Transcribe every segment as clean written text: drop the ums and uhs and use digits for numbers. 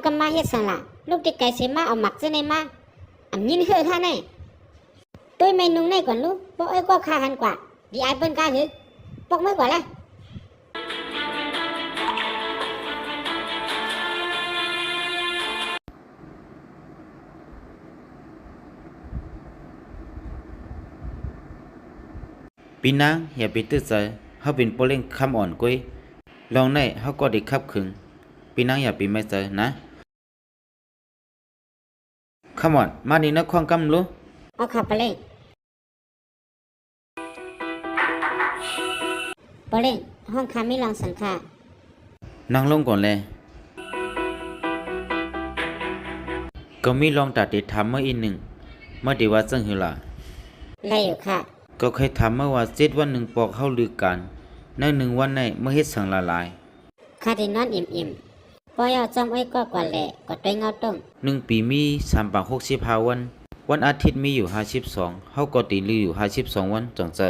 กำมาเฮ็ดสังละลูกติไก่เสมาเอาหมักซะในมาอำยินเฮือค่ะแน่ตุ้ยไม่นุ่งในก่อนลูกบ่เอ้ยก็คาหันกว่าดีไอเปิ้นกาหือปอกมือกว่าละปีนางอย่าไปตื้อใจเฮาเป็นโปเล่งคำอ่อนกุ้ยลองในเฮาก็ได้คับขึงปีนางอย่าไปไม่ใจนะคำอ่อนมานี่นะควางกำลูเอาค่ะปะเล่งปะเล่งห้องคาไม่ลองสังค่ะนั่งลงก่อนเลยก็มีลองตัดติดทำเมื่ออีกหนึ่งเมื่อดีว่าซึ่งหือล่ะได้อยู่ค่ะก็เคยทำเมื่อว่า7 วัน1ปอกเข้าลือกันใน1 วันในเมื่อเฮ็ดสังละลายข้าได้นอนอิ่มๆปอยเอาจำไว้ก็กว่าแหละก็ด้วยเงาต้ง1 ปีมี365 วันวันอาทิตย์มีอยู่52เฮาก็ตีลืออยู่52 วันจังเจอ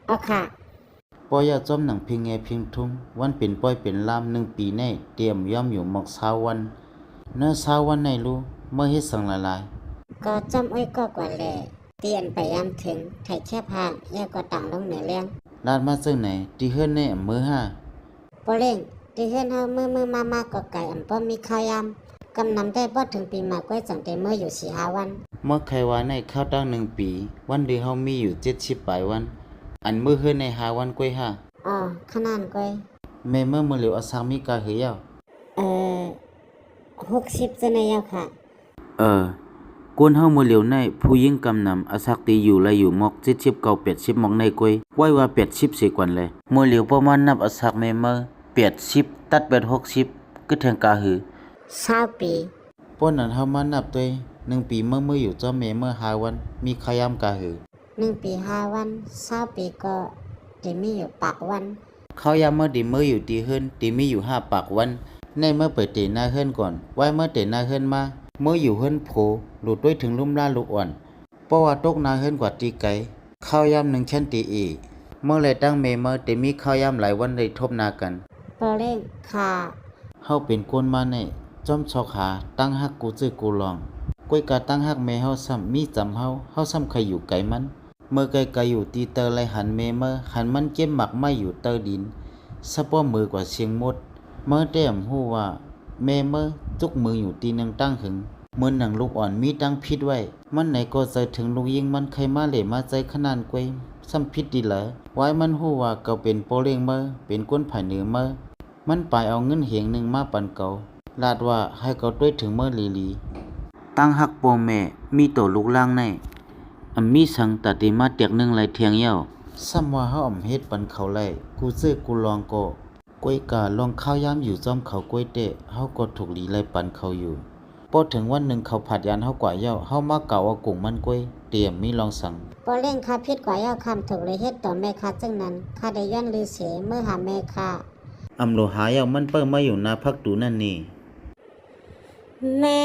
เอาค่ะปอยาจอมหนังเพียงแงเพียงทุ่งวันเป็นป้อยเป็นลาม1 ปีในเตรียมย่อมอยู่หมอก20 วันเนื้อ20 วันในรู้เมื่อเฮ็ดสังละลายก็จำไว้ก็กว่าแหละเตียนไปยามถึงไถแค่พางแยกก็ต่างลงเหนือเลี้ยงลาดมาซึ่งไหนที่เฮือนในมือ5ปอเล่งที่เฮือนเฮามือมาก็ไก่อำป้อมมีข้าวยามกำนำได้บ่ถึงปีมาก้อยจังได้เมื่ออยู่4-5 วันเมื่อใครว่าในข้าวตั้ง1 ปีวันเดียวเฮามีอยู่70 ปลายวันอันมือเฮือนใน5 วันก้อยอ๋อขนาดก้อยแม่เมื่อเหลียวอสังมีกาเหี่ยว60จะในยาวค่ะกวนเฮามือเหลียวในผู้หญิงกำนำอาศักตีอยู่และอยู่มอก70 9 80มอกในก้อยไว้ว่า80สิกวันเลยมือเหลียวประมาณนับอาศักแม่เมื่อ80ตัดเป็น60ก็แทงกาหือ20 ปีป้อนนั้นเฮามานับด้วย1 ปีเมื่ออยู่เจ้าแม่เมื่อ5 วันมีขยามกาหือ1 ปี5 วัน20 ปีก็ได้มีอยู่ปากวันเขายามเมื่อดีเมื่ออยู่ตีเฮือนตีมีอยู่5 ปากวันในเมื่อเปิดเตหน้าเฮือนก่อนไว้เมื่อเตหน้าเฮือนมาเมื่ออยู่เฮือนโผหลุดด้วยถึงลุ่มล่าลูกอ่อนเพราะว่าตกนาเฮือนกว่าตีไกข้าวยาม1ชั้นตีอีเมื่อเลยตั้งเมเมื่อแต่มีข้าวยามหลายวันเลยทบนากันปอเล่งค่ะเฮาเป็นคนมาในจอมชอกหาตั้งฮักกูจื้อกูลองก้อยกาตั้งฮักแม่เฮาซ้ำมีจำเฮาซ้ำใครอยู่ไกลมันเมื่อไกลอยู่ตีเตอร์ไลหันเมเมื่อหันมันเก็บหมักไม่อยู่เตอร์ดินสะป้อมือกว่าเชียงมดเมื่อแต้มฮู้ว่าแม่เมื่อจุกมืออยู่ตีนึงตั้งหึงเหมือนหนังลูกอ่อนมีตั้งพิษไว้มันไหนก็ใจถึงลูกยิงมันใครมาเหล่มาใจขนาดกวยซ้ำพิษดีเหรอไว้มันฮู้ว่าเก่าเป็นโปเล่งเมื่อเป็นก้นไผ่เหนือเมื่อมันไปเอาเงินเหียงหนึ่งมาปันเก่าลาดว่าให้เก่าด้วยถึงเมื่อลีตั้งหักโปแม่มีโตลูกล่างในมีสังตัดติมาเตียกนึงไหลเทียงเย้าซ้ำว่าเฮาเฮ็ดปันเขาไหลกูซื้อกูลองก็ก้อยกาลองข้าวยามอยู่จอมเขาก้อยเตะเฮาก็ถูกหลีไหลปันเขาอยู่พอถึงวันหนึ่งเขาผัดยานเฮากว่าเย้าเฮามาเก่าเอากุ้งมันก้อยเตรียมมีลองสั่งปอเล่งค่ะผิดกว่าเย้าคำถูกเลยเฮ็ดต่อแม่ค่ะจึงนั้นข้าได้ย้อนลือเสเมื่อหาแม่ค่ะอำโลหาเย้ามันเปิ้มาอยู่นาพักตูนั่นนี่แม่